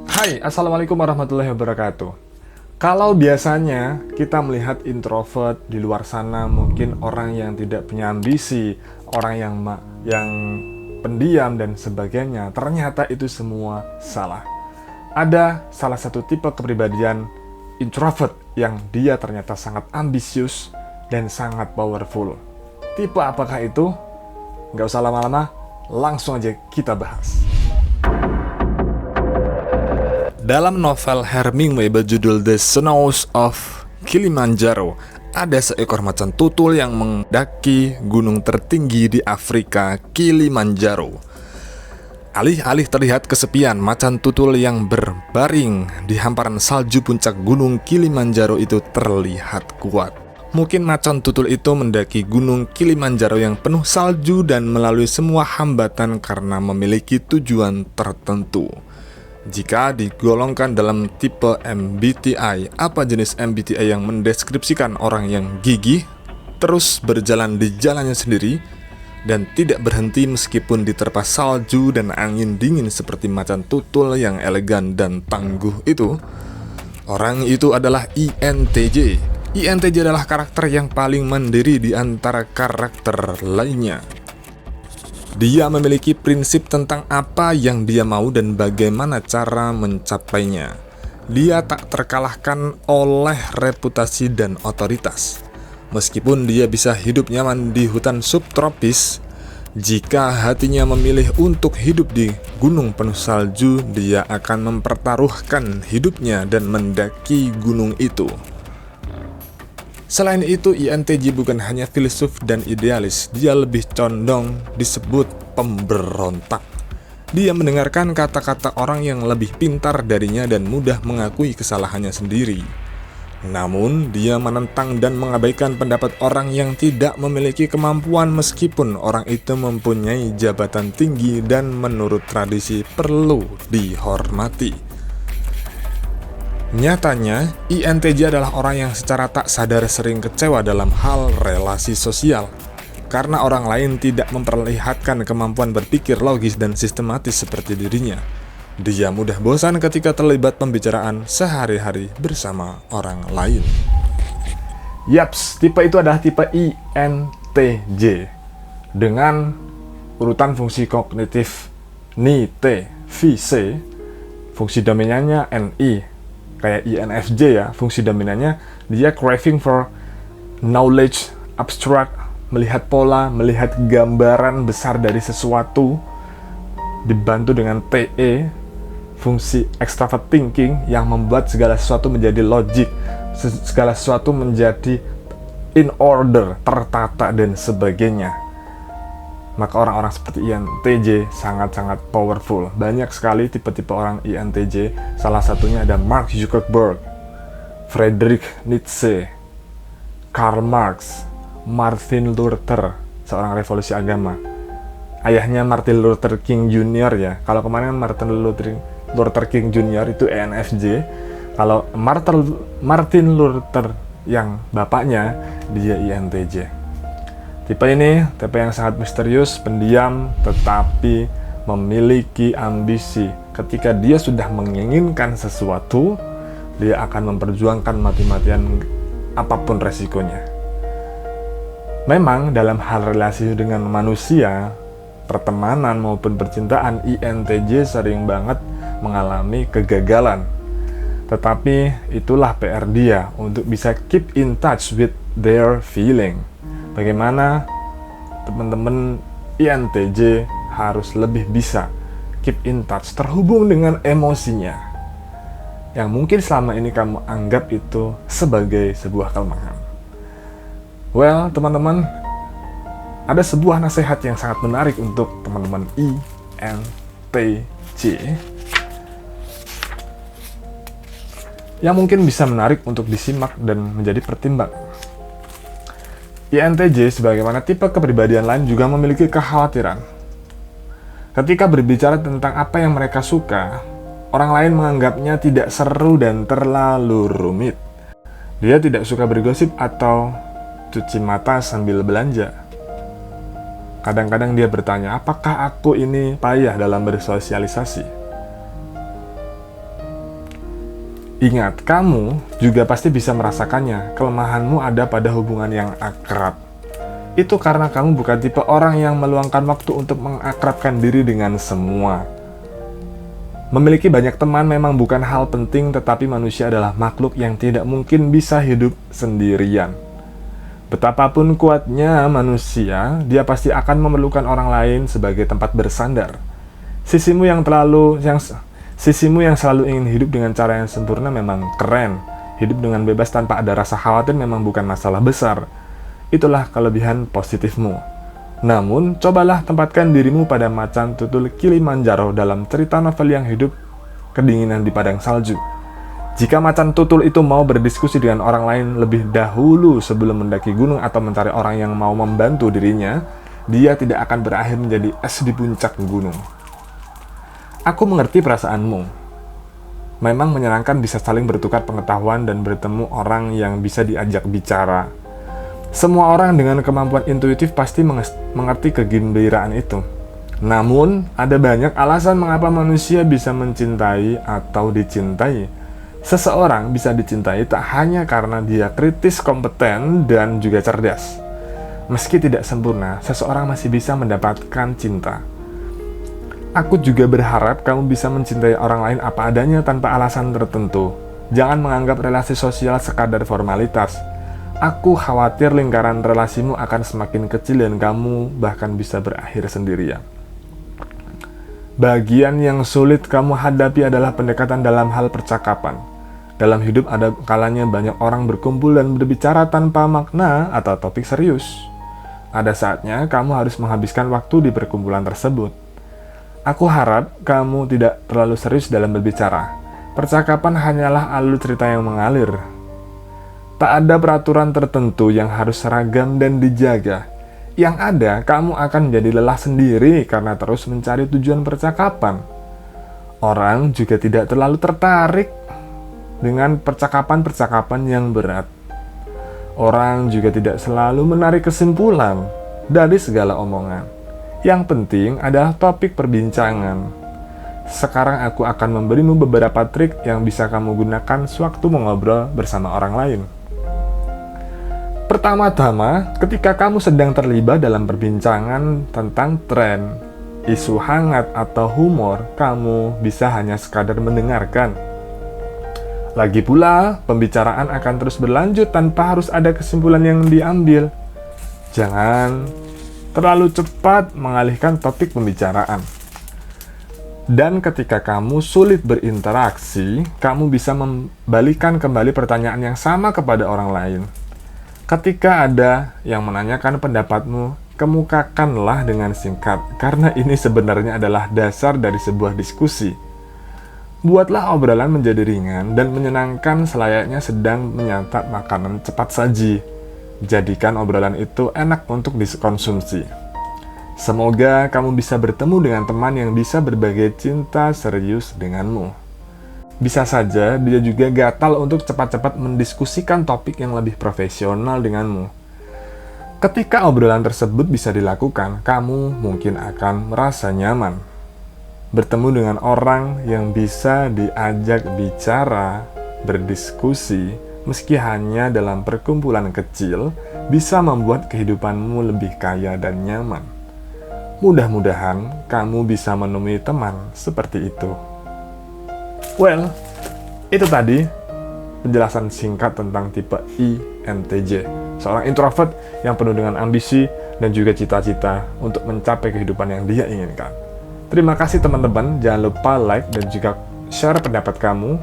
Hai, Assalamualaikum warahmatullahi wabarakatuh. Kalau biasanya kita melihat introvert di luar sana, mungkin orang yang tidak punya ambisi, orang yang pendiam dan sebagainya, ternyata itu semua salah. Ada salah satu tipe kepribadian introvert yang dia ternyata sangat ambisius dan sangat powerful. Tipe apakah itu? Nggak usah lama-lama, langsung aja kita bahas. Dalam novel Hemingway berjudul The Snows of Kilimanjaro, ada seekor macan tutul yang mendaki gunung tertinggi di Afrika, Kilimanjaro. Alih-alih terlihat kesepian, macan tutul yang berbaring di hamparan salju puncak gunung Kilimanjaro itu terlihat kuat. Mungkin macan tutul itu mendaki gunung Kilimanjaro yang penuh salju dan melalui semua hambatan karena memiliki tujuan tertentu. Jika digolongkan dalam tipe MBTI, apa jenis MBTI yang mendeskripsikan orang yang gigih, terus berjalan di jalannya sendiri, dan tidak berhenti meskipun diterpa salju dan angin dingin seperti macan tutul yang elegan dan tangguh itu? Orang itu adalah INTJ. INTJ adalah karakter yang paling mandiri di antara karakter lainnya. Dia memiliki prinsip tentang apa yang dia mau dan bagaimana cara mencapainya. Dia tak terkalahkan oleh reputasi dan otoritas. Meskipun dia bisa hidup nyaman di hutan subtropis, jika hatinya memilih untuk hidup di gunung penuh salju, dia akan mempertaruhkan hidupnya dan mendaki gunung itu. Selain itu, INTJ bukan hanya filsuf dan idealis, dia lebih condong disebut pemberontak. Dia mendengarkan kata-kata orang yang lebih pintar darinya dan mudah mengakui kesalahannya sendiri. Namun, dia menentang dan mengabaikan pendapat orang yang tidak memiliki kemampuan meskipun orang itu mempunyai jabatan tinggi dan menurut tradisi perlu dihormati. Nyatanya, INTJ adalah orang yang secara tak sadar sering kecewa dalam hal relasi sosial, karena orang lain tidak memperlihatkan kemampuan berpikir logis dan sistematis seperti dirinya. Dia mudah bosan ketika terlibat pembicaraan sehari-hari bersama orang lain. Yaps, tipe itu adalah tipe INTJ, dengan urutan fungsi kognitif NI, T, V, C, fungsi dominannya NI. Kayak INFJ ya, fungsi dominannya dia craving for knowledge, abstract, melihat pola, melihat gambaran besar dari sesuatu, dibantu dengan TE, fungsi extravert thinking yang membuat segala sesuatu menjadi logik, segala sesuatu menjadi in order, tertata dan sebagainya. Maka orang-orang seperti INTJ sangat-sangat powerful. Banyak sekali tipe-tipe orang INTJ. Salah satunya ada Mark Zuckerberg, Friedrich Nietzsche, Karl Marx, Martin Luther, seorang revolusi agama. Ayahnya Martin Luther King Jr. ya. Kalau kemarin Martin Luther King Jr. itu ENFJ. Kalau Martin Luther yang bapaknya, dia INTJ. Tipe ini, tipe yang sangat misterius, pendiam, tetapi memiliki ambisi. Ketika dia sudah menginginkan sesuatu, dia akan memperjuangkan mati-matian apapun resikonya. Memang dalam hal relasi dengan manusia, pertemanan maupun percintaan, INTJ sering banget mengalami kegagalan. Tetapi itulah PR dia untuk bisa keep in touch with their feeling. Bagaimana teman-teman INTJ harus lebih bisa keep in touch, terhubung dengan emosinya, yang mungkin selama ini kamu anggap itu sebagai sebuah kelemahan. Well, teman-teman, ada sebuah nasihat yang sangat menarik untuk teman-teman INTJ yang mungkin bisa menarik untuk disimak dan menjadi pertimbangan. INTJ sebagaimana tipe kepribadian lain juga memiliki kekhawatiran. Ketika berbicara tentang apa yang mereka suka, orang lain menganggapnya tidak seru dan terlalu rumit. Dia tidak suka bergosip atau cuci mata sambil belanja. Kadang-kadang dia bertanya, apakah aku ini payah dalam bersosialisasi? Ingat, kamu juga pasti bisa merasakannya. Kelemahanmu ada pada hubungan yang akrab. Itu karena kamu bukan tipe orang yang meluangkan waktu untuk mengakrabkan diri dengan semua. Memiliki banyak teman memang bukan hal penting, tetapi manusia adalah makhluk yang tidak mungkin bisa hidup sendirian. Betapapun kuatnya manusia, dia pasti akan memerlukan orang lain sebagai tempat bersandar. Sisimu yang selalu ingin hidup dengan cara yang sempurna memang keren. Hidup dengan bebas tanpa ada rasa khawatir memang bukan masalah besar. Itulah kelebihan positifmu. Namun, cobalah tempatkan dirimu pada macan tutul Kilimanjaro dalam cerita novel yang hidup kedinginan di padang salju. Jika macan tutul itu mau berdiskusi dengan orang lain lebih dahulu sebelum mendaki gunung atau mencari orang yang mau membantu dirinya, dia tidak akan berakhir menjadi es di puncak gunung. Aku mengerti perasaanmu. Memang menyenangkan bisa saling bertukar pengetahuan dan bertemu orang yang bisa diajak bicara. Semua orang dengan kemampuan intuitif pasti mengerti kegembiraan itu. Namun, ada banyak alasan mengapa manusia bisa mencintai atau dicintai. Seseorang bisa dicintai tak hanya karena dia kritis, kompeten, dan juga cerdas. Meski tidak sempurna, seseorang masih bisa mendapatkan cinta. Aku juga berharap kamu bisa mencintai orang lain apa adanya tanpa alasan tertentu. Jangan menganggap relasi sosial sekadar formalitas. Aku khawatir lingkaran relasimu akan semakin kecil dan kamu bahkan bisa berakhir sendirian. Bagian yang sulit kamu hadapi adalah pendekatan dalam hal percakapan. Dalam hidup ada kalanya banyak orang berkumpul dan berbicara tanpa makna atau topik serius. Ada saatnya kamu harus menghabiskan waktu di perkumpulan tersebut. Aku harap kamu tidak terlalu serius dalam berbicara. Percakapan hanyalah alur cerita yang mengalir. Tak ada peraturan tertentu yang harus seragam dan dijaga. Yang ada, kamu akan menjadi lelah sendiri karena terus mencari tujuan percakapan. Orang juga tidak terlalu tertarik dengan percakapan-percakapan yang berat. Orang juga tidak selalu menarik kesimpulan dari segala omongan. Yang penting adalah topik perbincangan. Sekarang aku akan memberimu beberapa trik yang bisa kamu gunakan sewaktu mengobrol bersama orang lain. Pertama-tama, ketika kamu sedang terlibat dalam perbincangan tentang tren, isu hangat atau humor, kamu bisa hanya sekadar mendengarkan. Lagi pula, pembicaraan akan terus berlanjut tanpa harus ada kesimpulan yang diambil. Jangan terlalu cepat mengalihkan topik pembicaraan. Dan ketika kamu sulit berinteraksi, kamu bisa membalikan kembali pertanyaan yang sama kepada orang lain. Ketika ada yang menanyakan pendapatmu, kemukakanlah dengan singkat, karena ini sebenarnya adalah dasar dari sebuah diskusi. Buatlah obrolan menjadi ringan dan menyenangkan selayaknya sedang menyantap makanan cepat saji. Jadikan obrolan itu enak untuk dikonsumsi. Semoga kamu bisa bertemu dengan teman yang bisa berbagi cinta serius denganmu. Bisa saja dia juga gatal untuk cepat-cepat mendiskusikan topik yang lebih profesional denganmu. Ketika obrolan tersebut bisa dilakukan, kamu mungkin akan merasa nyaman. Bertemu dengan orang yang bisa diajak bicara, berdiskusi, meski hanya dalam perkumpulan kecil, bisa membuat kehidupanmu lebih kaya dan nyaman. Mudah-mudahan kamu bisa menemui teman seperti itu. Well, itu tadi penjelasan singkat tentang tipe INTJ, seorang introvert yang penuh dengan ambisi dan juga cita-cita untuk mencapai kehidupan yang dia inginkan. Terima kasih teman-teman, jangan lupa like dan juga share pendapat kamu,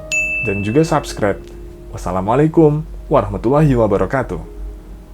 dan juga subscribe. Wassalamualaikum warahmatullahi wabarakatuh.